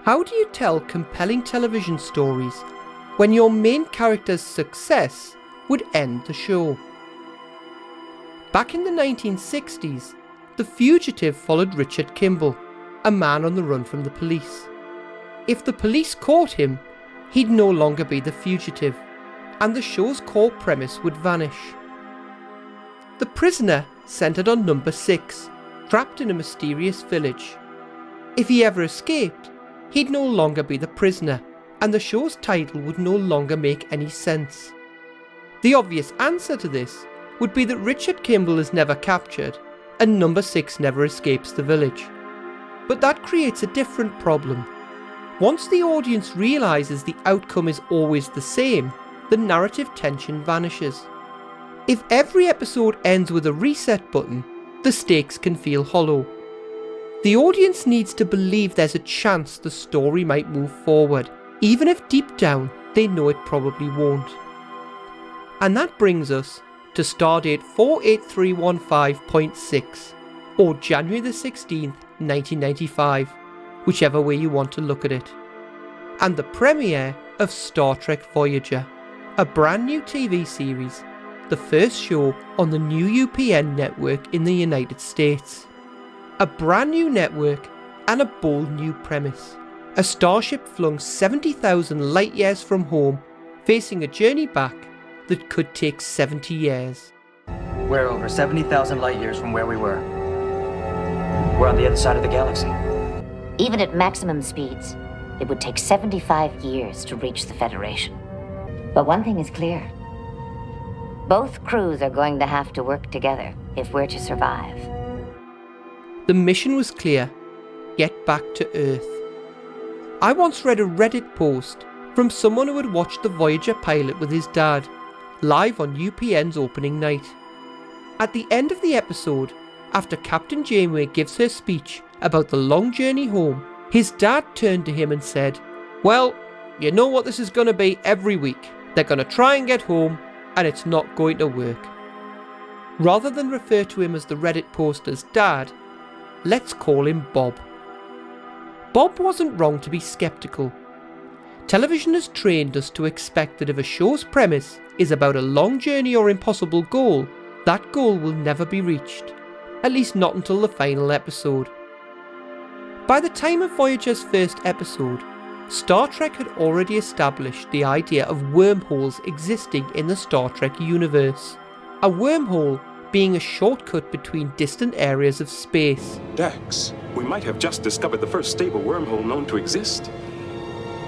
How do you tell compelling television stories when your main character's success would end the show? Back in the 1960s, The Fugitive followed Richard Kimball, a man on the run from the police. If the police caught him, he'd no longer be the fugitive, and the show's core premise would vanish. The prisoner centred on number 6, trapped in a mysterious village. If he ever escaped, he'd no longer be the prisoner, and the show's title would no longer make any sense. The obvious answer to this would be that Richard Kimball is never captured, and number 6 never escapes the village. But that creates a different problem. Once the audience realises the outcome is always the same, the narrative tension vanishes. If every episode ends with a reset button, the stakes can feel hollow. The audience needs to believe there's a chance the story might move forward, even if deep down they know it probably won't. And that brings us to Stardate 48315.6, or January the 16th, 1995, whichever way you want to look at it, and the premiere of Star Trek Voyager, a brand new TV series, the first show on the new UPN network in the United States. A brand new network and a bold new premise. A starship flung 70,000 light years from home, facing a journey back that could take 70 years. We're over 70,000 light years from where we were. We're on the other side of the galaxy. Even at maximum speeds, it would take 75 years to reach the Federation. But one thing is clear. Both crews are going to have to work together if we're to survive. The mission was clear: get back to Earth. I once read a Reddit post from someone who had watched the Voyager pilot with his dad, live on UPN's opening night. At the end of the episode, after Captain Janeway gives her speech about the long journey home, his dad turned to him and said, "Well, you know what this is going to be every week. They're going to try and get home, and it's not going to work." Rather than refer to him as the Reddit poster's dad, let's call him Bob. Bob wasn't wrong to be sceptical. Television has trained us to expect that if a show's premise is about a long journey or impossible goal, that goal will never be reached, at least not until the final episode. By the time of Voyager's first episode, Star Trek had already established the idea of wormholes existing in the Star Trek universe. A wormhole being a shortcut between distant areas of space. Dax, we might have just discovered the first stable wormhole known to exist.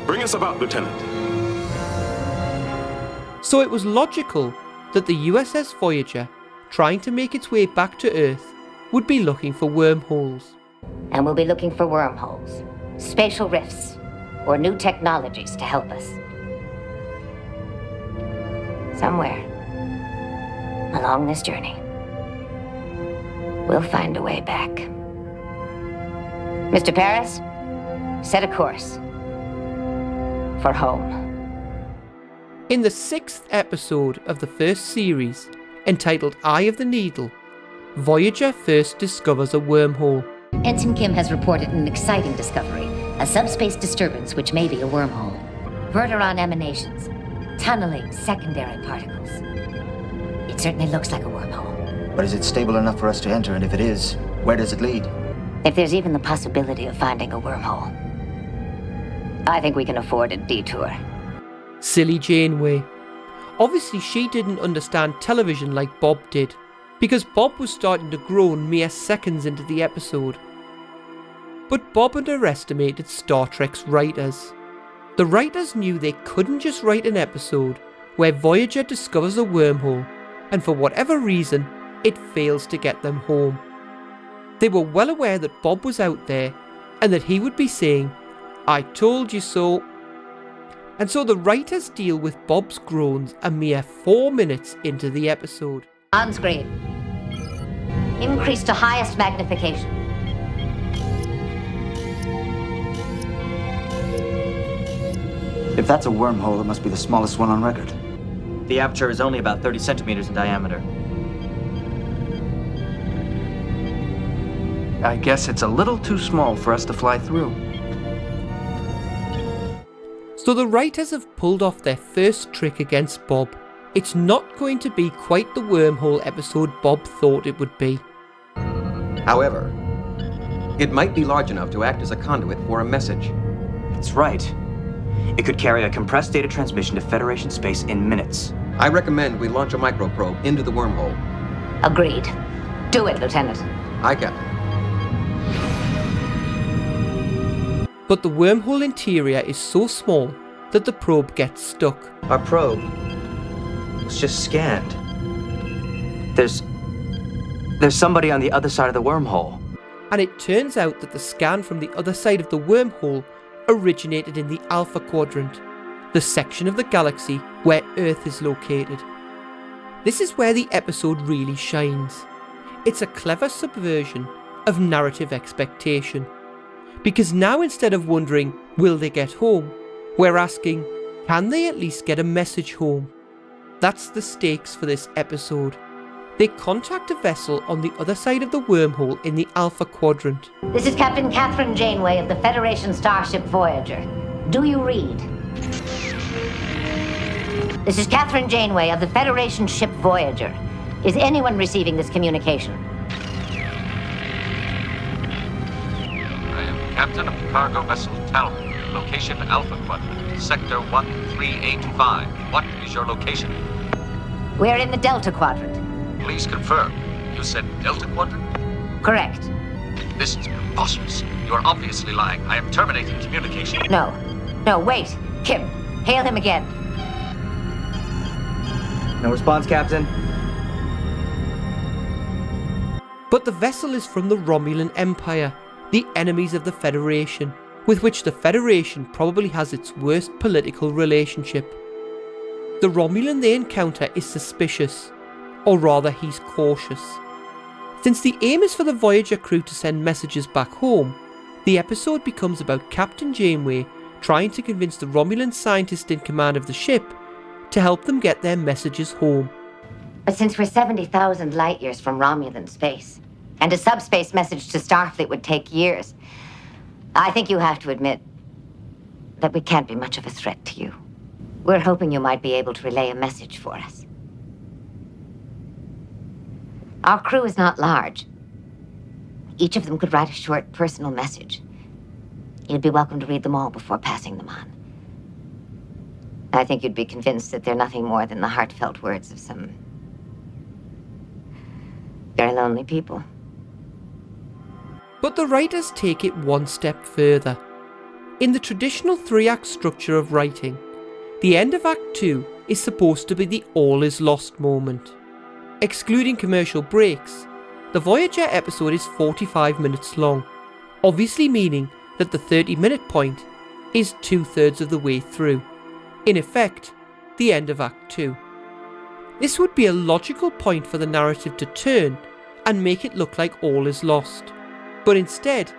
Bring us about, Lieutenant. So it was logical that the USS Voyager, trying to make its way back to Earth, would be looking for wormholes. And we'll be looking for wormholes, spatial rifts, or new technologies to help us. Somewhere along this journey, we'll find a way back. Mr. Paris, set a course for home. In the 6th episode of the first series, entitled Eye of the Needle, Voyager first discovers a wormhole. Ensign Kim has reported an exciting discovery, a subspace disturbance which may be a wormhole. Verteron emanations, tunneling secondary particles. It certainly looks like a wormhole. But is it stable enough for us to enter? And if it is, where does it lead? If there's even the possibility of finding a wormhole, I think we can afford a detour. Silly Janeway. Obviously she didn't understand television like Bob did, because Bob was starting to groan mere seconds into the episode. But Bob underestimated Star Trek's writers. The writers knew they couldn't just write an episode where Voyager discovers a wormhole, and for whatever reason, it fails to get them home. They were well aware that Bob was out there, and that he would be saying, "I told you so." And so the writers deal with Bob's groans a mere 4 minutes into the episode. On screen. Increase to highest magnification. If that's a wormhole, it must be the smallest one on record. The aperture is only about 30 centimeters in diameter. I guess it's a little too small for us to fly through. So the writers have pulled off their first trick against Bob. It's not going to be quite the Wormhole episode Bob thought it would be. However, it might be large enough to act as a conduit for a message. That's right. It could carry a compressed data transmission to Federation space in minutes. I recommend we launch a microprobe into the wormhole. Agreed. Do it, Lieutenant. Aye, Captain. But the wormhole interior is so small that the probe gets stuck. Our probe was just scanned. There's somebody on the other side of the wormhole. And it turns out that the scan from the other side of the wormhole originated in the Alpha Quadrant, the section of the galaxy where Earth is located. This is where the episode really shines. It's a clever subversion of narrative expectation. Because now instead of wondering, will they get home, we're asking, can they at least get a message home? That's the stakes for this episode. They contact a vessel on the other side of the wormhole in the Alpha Quadrant. This is Captain Catherine Janeway of the Federation starship Voyager. Do you read? This is Catherine Janeway of the Federation ship Voyager. Is anyone receiving this communication? I am captain of the cargo vessel Talon. Location Alpha Quadrant, Sector 13885. What is your location? We're in the Delta Quadrant. Please confirm. You said Delta Quadrant? Correct. This is preposterous. You are obviously lying. I am terminating communication. No, wait. Kim, hail him again. No response, Captain. But the vessel is from the Romulan Empire, the enemies of the Federation, with which the Federation probably has its worst political relationship. The Romulan they encounter is suspicious, or rather he's cautious. Since the aim is for the Voyager crew to send messages back home, the episode becomes about Captain Janeway trying to convince the Romulan scientist in command of the ship to help them get their messages home. But since we're 70,000 light years from Romulan space, and a subspace message to Starfleet would take years, I think you have to admit that we can't be much of a threat to you. We're hoping you might be able to relay a message for us. Our crew is not large. Each of them could write a short personal message. You'd be welcome to read them all before passing them on. I think you'd be convinced that they're nothing more than the heartfelt words of some very lonely people. But the writers take it one step further. In the traditional three-act structure of writing, the end of Act 2 is supposed to be the all is lost moment. Excluding commercial breaks, the Voyager episode is 45 minutes long, obviously meaning that the 30-minute point is 2/3 of the way through. In effect, the end of Act 2. This would be a logical point for the narrative to turn and make it look like all is lost. But instead,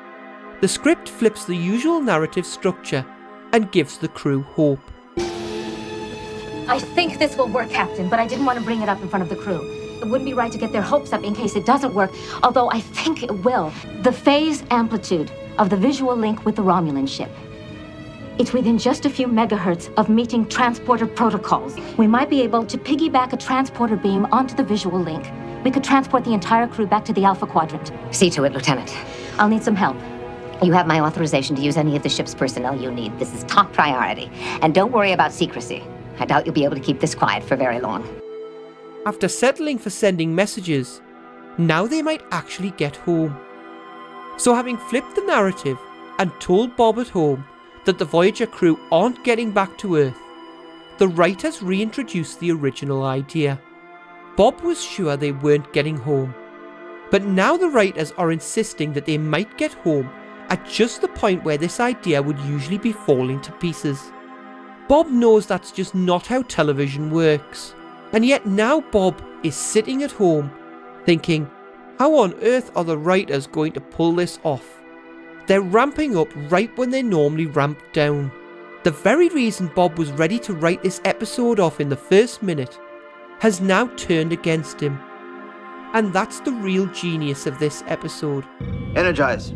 the script flips the usual narrative structure and gives the crew hope. I think this will work, Captain, but I didn't want to bring it up in front of the crew. It wouldn't be right to get their hopes up in case it doesn't work, although I think it will. The phase amplitude of the visual link with the Romulan ship. It's within just a few megahertz of meeting transporter protocols. We might be able to piggyback a transporter beam onto the visual link. We could transport the entire crew back to the Alpha Quadrant. See to it, Lieutenant. I'll need some help. You have my authorization to use any of the ship's personnel you need. This is top priority. And don't worry about secrecy. I doubt you'll be able to keep this quiet for very long. After settling for sending messages, now they might actually get home. So having flipped the narrative and told Bob at home that the Voyager crew aren't getting back to Earth, the writers reintroduced the original idea. Bob was sure they weren't getting home, but now the writers are insisting that they might get home at just the point where this idea would usually be falling to pieces. Bob knows that's just not how television works, and yet now Bob is sitting at home thinking, how on earth are the writers going to pull this off? They're ramping up right when they normally ramp down. The very reason Bob was ready to write this episode off in the first minute has now turned against him. And that's the real genius of this episode. Energize.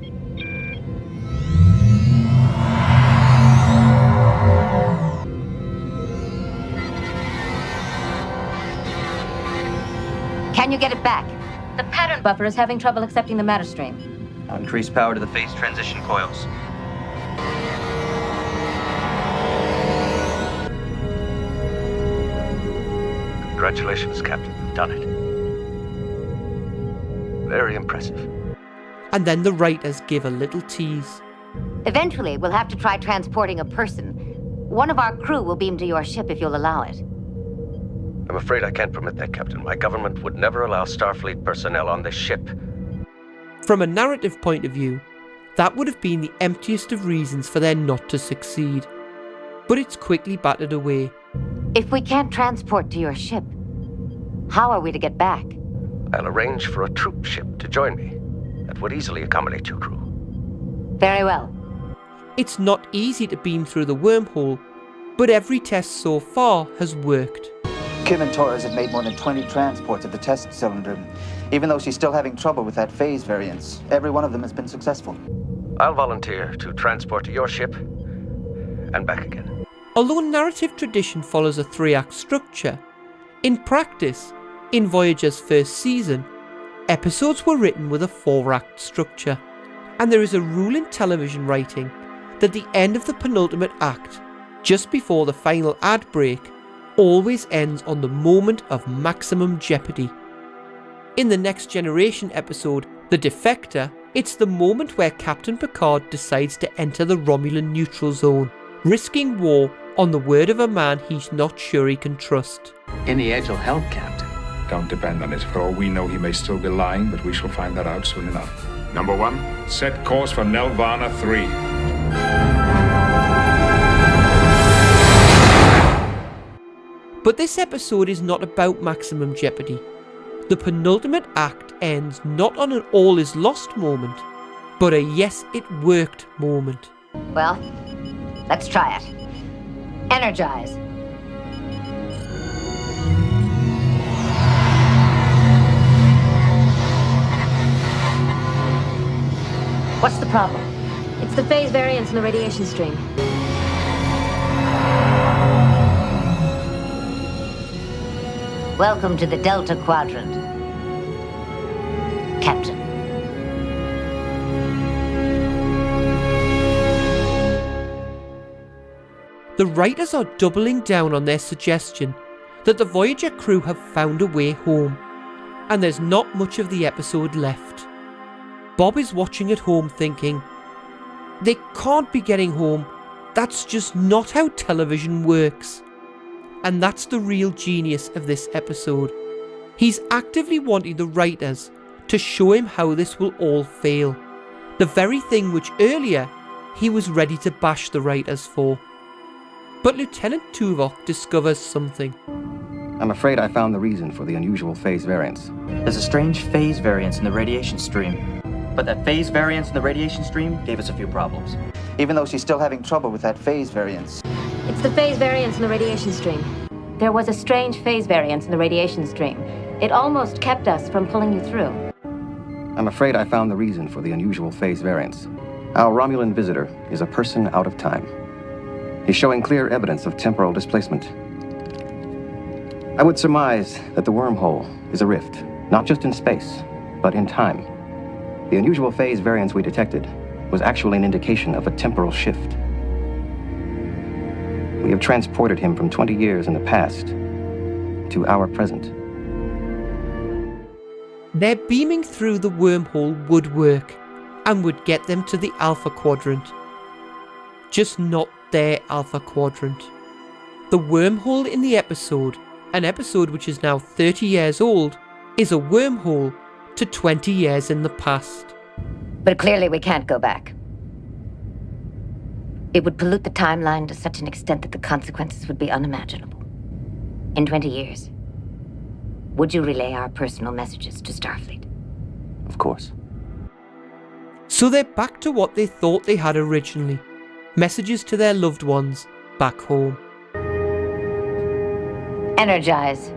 you get it back? The pattern buffer is having trouble accepting the matter stream. I'll increase power to the phase transition coils. Congratulations, Captain. You've done it. Very impressive. And then the writers give a little tease. Eventually, we'll have to try transporting a person. One of our crew will beam to your ship if you'll allow it. I'm afraid I can't permit that, Captain. My government would never allow Starfleet personnel on this ship. From a narrative point of view, that would have been the emptiest of reasons for them not to succeed. But it's quickly battered away. If we can't transport to your ship, how are we to get back? I'll arrange for a troop ship to join me. That would easily accommodate your crew. Very well. It's not easy to beam through the wormhole, but every test so far has worked. Kim and Torres have made more than 20 transports of the test cylinder. Even though she's still having trouble with that phase variance, every one of them has been successful. I'll volunteer to transport to your ship and back again. Although narrative tradition follows a 3-act structure, in practice, in Voyager's first season, episodes were written with a 4-act structure, and there is a rule in television writing that the end of the penultimate act, just before the final ad break, always ends on the moment of maximum jeopardy. In the Next Generation episode, The Defector, it's the moment where Captain Picard decides to enter the Romulan neutral zone, risking war on the word of a man he's not sure he can trust. Any edge will help, Captain. Don't depend on it. For all we know, he may still be lying, but we shall find that out soon enough. Number 1, set course for Nelvana 3. But this episode is not about maximum jeopardy. The penultimate act ends not on an all is lost moment, but a yes it worked moment. Well, let's try it. Energize. What's the problem? It's the phase variance in the radiation stream. Welcome to the Delta Quadrant, Captain. The writers are doubling down on their suggestion that the Voyager crew have found a way home, and there's not much of the episode left. Bob is watching at home thinking, they can't be getting home, that's just not how television works. And that's the real genius of this episode. He's actively wanting the writers to show him how this will all fail. The very thing which earlier he was ready to bash the writers for. But Lieutenant Tuvok discovers something. I'm afraid I found the reason for the unusual phase variance. There's a strange phase variance in the radiation stream. But that phase variance in the radiation stream gave us a few problems. Even though she's still having trouble with that phase variance. It's the phase variance in the radiation stream. There was a strange phase variance in the radiation stream. It almost kept us from pulling you through. I'm afraid I found the reason for the unusual phase variance. Our Romulan visitor is a person out of time. He's showing clear evidence of temporal displacement. I would surmise that the wormhole is a rift, not just in space, but in time. The unusual phase variance we detected was actually an indication of a temporal shift. We have transported him from 20 years in the past to our present. Their beaming through the wormhole would work and would get them to the Alpha Quadrant. Just not their Alpha Quadrant. The wormhole in the episode, an episode which is now 30 years old, is a wormhole to 20 years in the past. But clearly we can't go back. It would pollute the timeline to such an extent that the consequences would be unimaginable. In 20 years, would you relay our personal messages to Starfleet? Of course. So they're back to what they thought they had originally. Messages to their loved ones back home. Energize.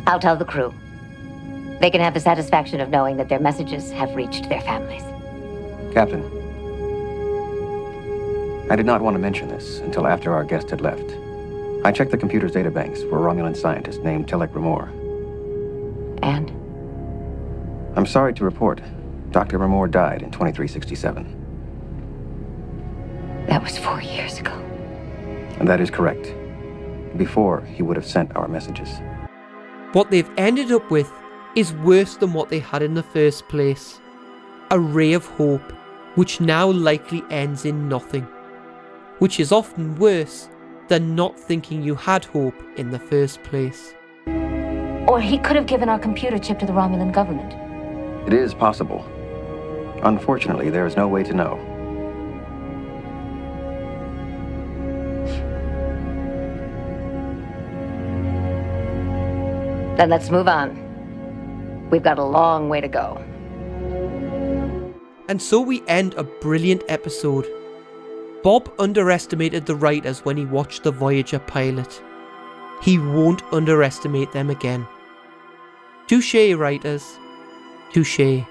I'll tell the crew. They can have the satisfaction of knowing that their messages have reached their families. Captain, I did not want to mention this until after our guest had left. I checked the computer's databanks for a Romulan scientist named Oleg Remor. And? I'm sorry to report, Dr. Remor died in 2367. That was 4 years ago. And that is correct. Before he would have sent our messages. What they've ended up with is worse than what they had in the first place. A ray of hope, which now likely ends in nothing. Which is often worse than not thinking you had hope in the first place. Or he could have given our computer chip to the Romulan government. It is possible. Unfortunately, there is no way to know. Then let's move on. We've got a long way to go. And so we end a brilliant episode. Bob underestimated the writers when he watched the Voyager pilot. He won't underestimate them again. Touché, writers. Touché.